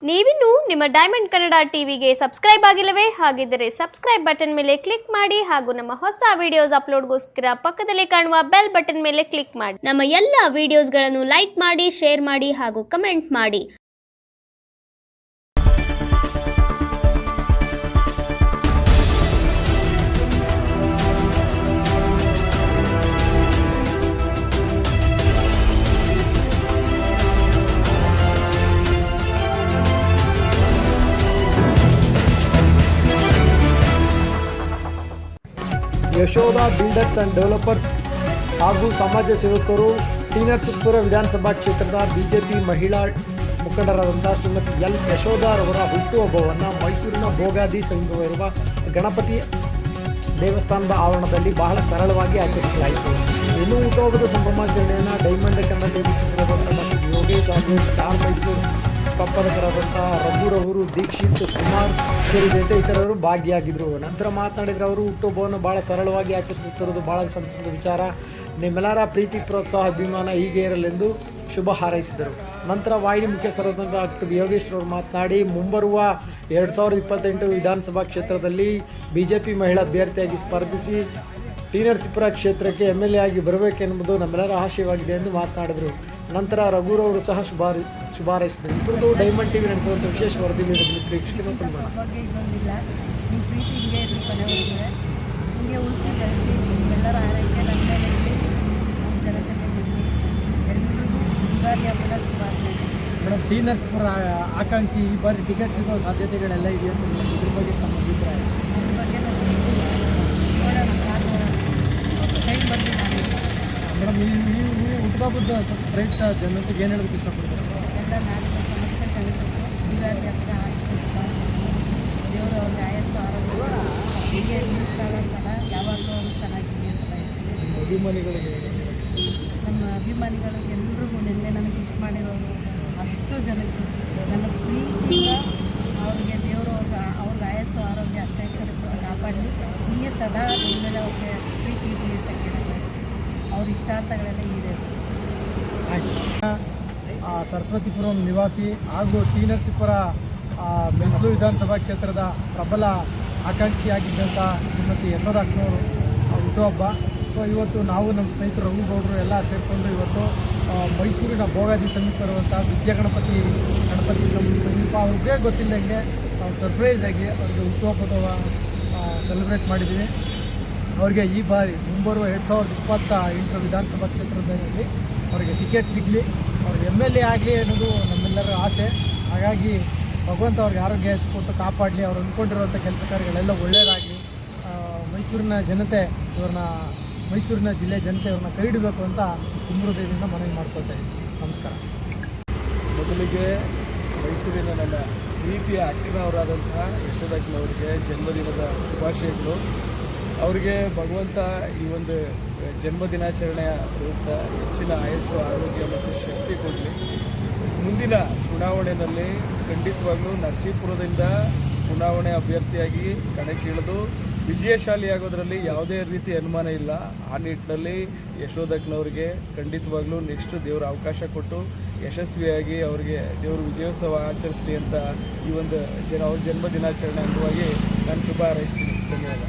ನೀವಿನ್ನು ನಿಮ್ಮ ಡೈಮಂಡ್ ಕನ್ನಡ ಟಿವಿಗೆ ಸಬ್ಸ್ಕ್ರೈಬ್ ಆಗಿಲ್ಲವೇ? ಹಾಗಿದ್ದರೆ ಸಬ್ಸ್ಕ್ರೈಬ್ ಬಟನ್ ಮೇಲೆ ಕ್ಲಿಕ್ ಮಾಡಿ ಹಾಗೂ ನಮ್ಮ ಹೊಸ ವಿಡಿಯೋಸ್ ಅಪ್ಲೋಡ್ಗೋಸ್ಕರ ಪಕ್ಕದಲ್ಲಿ ಕಾಣುವ ಬೆಲ್ ಬಟನ್ ಮೇಲೆ ಕ್ಲಿಕ್ ಮಾಡಿ. ನಮ್ಮ ಎಲ್ಲ ವಿಡಿಯೋಸ್ಗಳನ್ನು ಲೈಕ್ ಮಾಡಿ, ಶೇರ್ ಮಾಡಿ ಹಾಗೂ ಕಮೆಂಟ್ ಮಾಡಿ. ಯಶೋಧ ಬಿಲ್ಡರ್ಸ್ ಆ್ಯಂಡ್ ಡೆವಲಪರ್ಸ್ ಹಾಗೂ ಸಮಾಜ ಸೇವಕರು ಟಿ ನರಸೀಪುರ ವಿಧಾನಸಭಾ ಕ್ಷೇತ್ರದ ಬಿಜೆಪಿ ಮಹಿಳಾ ಮುಖಂಡರಾದಂಥ ಶ್ರೀಮತಿ ಎಲ್ ಯಶೋಧರವರ ಹುಟ್ಟುಹಬ್ಬವನ್ನು ಮೈಸೂರಿನ ಭೋಗಾದಿ ಸಮೀಪವಿರುವ ಗಣಪತಿ ದೇವಸ್ಥಾನದ ಆವರಣದಲ್ಲಿ ಬಹಳ ಸರಳವಾಗಿ ಆಚರಿಸಲಾಯಿತು. ಇನ್ನು ಹುಟ್ಟುಹಬ್ಬದ ಸಂಭ್ರಮಾಚರಣೆಯನ್ನು ಡೈಮಂಡ್ ಕನ್ನಡ ಮತ್ತು ಯೋಗೇಶ್ ಹಾಗೂ ಸ್ಟಾರ್ ಮೈಸೂರು ಸಂಪಾದಕರಾದಂಥ ರಘುರವರು, ದೀಕ್ಷಿತ್, ಕುಮಾರ್ ಸೇರಿದಂತೆ ಇತರರು ಭಾಗಿಯಾಗಿದ್ದರು. ನಂತರ ಮಾತನಾಡಿದರೆ ಅವರು ಹುಟ್ಟುಹಬ್ಬವನ್ನು ಭಾಳ ಸರಳವಾಗಿ ಆಚರಿಸುತ್ತಿರುವುದು ಭಾಳ ಸಂತಸದ ವಿಚಾರ. ನಿಮ್ಮೆಲ್ಲರ ಪ್ರೀತಿ, ಪ್ರೋತ್ಸಾಹ, ಅಭಿಮಾನ ಹೀಗೆ ಇರಲೆಂದು ಶುಭ ಹಾರೈಸಿದರು. ನಂತರ ವಾಹಿನಿ ಮುಖ್ಯಸ್ಥರಾದಂಥ ಡಾಕ್ಟರ್ ಯೋಗೇಶ್ ಅವರು ಮಾತನಾಡಿ, ಮುಂಬರುವ 2028 ವಿಧಾನಸಭಾ ಕ್ಷೇತ್ರದಲ್ಲಿ ಬಿಜೆಪಿ ಮಹಿಳಾ ಅಭ್ಯರ್ಥಿಯಾಗಿ ಸ್ಪರ್ಧಿಸಿ ಟಿ ನರಸೀಪುರ ಕ್ಷೇತ್ರಕ್ಕೆ MLA ಆಗಿ ಬರಬೇಕೆನ್ನುವುದು ನಮ್ಮೆಲ್ಲರ ಆಶಯವಾಗಿದೆ ಎಂದು ಮಾತನಾಡಿದರು. ನಂತರ ರಘುರವರು ಸಹ ಶುಭ ಹಾರೈಸಿದರು. ಇಬ್ಬರದು ಡೈಮಂಡ್ ಟಿವಿ ನಡೆಸುವಂಥ ವಿಶೇಷ ವರದಿ ಪ್ರೇಕ್ಷಕರು ಮೇಡಮ್, ಟಿ ನರಸೀಪುರ ಆಕಾಂಕ್ಷಿ ಈ ಬಾರಿ ಟಿಕೆಟ್ ಸಿಗೋ ಸಾಧ್ಯತೆಗಳೆಲ್ಲ ಇದೆ ಅಂತ ಇದ್ರ ಬಗ್ಗೆ ತಮ್ಮ ಅಭಿಪ್ರಾಯ? ಮೇಡಮ್, ನೀವು ಹುಟ್ಟುಹಬ್ಬದ ಪ್ರಯುಕ್ತ ಜನತೆಗೆ ಏನು ಹೇಳೋದಕ್ಕೆ ಇಷ್ಟಪಡ್ತಾರೆ? ಎಲ್ಲ ನಾಡಿನ ಸಮಸ್ಯೆ ಕಲಿಬೇಕು. ಯುಗಾದಿ ಹಬ್ಬ ದೇವರು ಅವ್ರಿಗೆ ಆಯಸ್ಸು ಆರೋಗ್ಯ ಹೀಗೆ ಇರ್ತಾರೋ ಸಲ ಯಾವಾಗಲೂ ಅವರು ಚೆನ್ನಾಗಿದೆ ಅಂತ ಬಯಸ್ತೀವಿ. ಅಭಿಮಾನಿಗಳಿಗೆ ನಮ್ಮ ಅಭಿಮಾನಿಗಳಿಗೆ ಎಲ್ರಿಗೂ ನಿನ್ನೆ ನನಗೆ ಇಷ್ಟ ಮಾಡಿರೋರು ಅಷ್ಟು ಜನಕ್ಕೆ ನನ್ನ ಪ್ರೀತಿಯಿಂದ ಅವ್ರಿಗೆ ದೇವರು ಅವ್ರಿಗೆ ಆಯಸ್ಸು ಆರೋಗ್ಯ ಅಷ್ಟೈಶ್ವರ್ಯ ಕಾಪಾಡಲಿ. ಹೀಗೆ ಸದಾ ನಿಮ್ಮೆಲ್ಲ ಅವ್ರಿಗೆ ಪ್ರೀತಿ ಇರಲಿ ಅಂತ ಕೇಳಿ ಅವ್ರ ಇಷ್ಟಾರ್ಥಗಳೆಲ್ಲ ಇದೆ. ಸರಸ್ವತಿಪುರಂ ನಿವಾಸಿ ಹಾಗೂ ಟಿ ನರಸೀಪುರ ಮೈಸೂರು ವಿಧಾನಸಭಾ ಕ್ಷೇತ್ರದ ಪ್ರಬಲ ಆಕಾಂಕ್ಷಿಯಾಗಿದ್ದಂಥ ಶ್ರೀಮತಿ ಯಶೋಧ ಅಕ್ಕನವರು ಹುಟ್ಟುಹಬ್ಬ. ಸೊ ಇವತ್ತು ನಾವು ನಮ್ಮ ಸ್ನೇಹಿತರು ರಘುಗೌಡರು ಎಲ್ಲ ಸೇರಿಕೊಂಡು ಇವತ್ತು ಮೈಸೂರಿನ ಭೋಗಾದಿ ಸಮೀಪ ಇರುವಂಥ ಗಣಪತಿ ಸಮೀಪ ಅವ್ರಿಗೆ ಗೊತ್ತಿಲ್ಲದಂಗೆ ನಾವು ಸರ್ಪ್ರೈಸ್ ಆಗಿ ಅವ್ರಿಗೆ ಹುಟ್ಟುಹಬ್ಬದ ಸೆಲೆಬ್ರೇಟ್ ಮಾಡಿದ್ದೀವಿ. ಅವರಿಗೆ ಈ ಬಾರಿ ಮುಂಬರುವ 2028 ವಿಧಾನಸಭಾ ಕ್ಷೇತ್ರದಲ್ಲಿ ಅವರಿಗೆ ಟಿಕೆಟ್ ಸಿಗಲಿ, ಅವ್ರಿಗೆ MLA ಆಗಲಿ ಅನ್ನೋದು ನಮ್ಮೆಲ್ಲರ ಆಸೆ. ಹಾಗಾಗಿ ಭಗವಂತ ಅವ್ರಿಗೆ ಆರೋಗ್ಯ ಕೊಟ್ಟು ಕಾಪಾಡಲಿ. ಅವ್ರು ಅಂದ್ಕೊಂಡಿರುವಂಥ ಕೆಲಸ ಕಾರ್ಯಗಳೆಲ್ಲ ಒಳ್ಳೆಯದಾಗಲಿ. ಮೈಸೂರಿನ ಜಿಲ್ಲೆ ಜನತೆ ಅವ್ರನ್ನ ಕೈ ಹಿಡಬೇಕು ಅಂತ ಹೃದಯದಿಂದ ಮನವಿ ಮಾಡ್ಕೊಳ್ತಾ ಇದ್ದೀನಿ. ನಮಸ್ಕಾರ. ಮೊದಲಿಗೆ ಮೈಸೂರಿನ ನನ್ನ ಪ್ರೀತಿಯ ಅಕ್ಕಿನವರಾದಂತಹ ಯಶೋಧಕ್ಕನವರಿಗೆ ಜನ್ಮದಿನದ ಶುಭಾಶಯಗಳು. ಅವರಿಗೆ ಭಗವಂತ ಈ ಒಂದು ಜನ್ಮದಿನಾಚರಣೆಯ ಪ್ರಯುಕ್ತ ಹೆಚ್ಚಿನ ಆಯಸ್ಸು, ಆರೋಗ್ಯ ಮತ್ತು ಶಕ್ತಿ ಕೊಡಲಿ. ಮುಂದಿನ ಚುನಾವಣೆಯಲ್ಲಿ ಖಂಡಿತವಾಗ್ಲೂ ನರಸೀಪುರದಿಂದ ಚುನಾವಣೆ ಅಭ್ಯರ್ಥಿಯಾಗಿ ಕಣಕ್ಕಿಳಿದು ವಿಜಯಶಾಲಿಯಾಗೋದ್ರಲ್ಲಿ ಯಾವುದೇ ರೀತಿ ಅನುಮಾನ ಇಲ್ಲ. ಆ ನಿಟ್ಟಿನಲ್ಲಿ ಯಶೋಧಕ್ಕನವರಿಗೆ ಖಂಡಿತವಾಗ್ಲೂ ನೆಕ್ಸ್ಟ್ ದೇವರ ಅವಕಾಶ ಕೊಟ್ಟು ಯಶಸ್ವಿಯಾಗಿ ಅವರಿಗೆ ದೇವರು ವಿಜಯೋತ್ಸವ ಆಚರಿಸಲಿ ಅಂತ ಈ ಒಂದು ಅವ್ರ ಜನ್ಮದಿನಾಚರಣೆ ಅಂಗವಾಗಿ ನಾನು ಶುಭ ಹಾರೈಸ್ತೀನಿ. ಧನ್ಯವಾದ.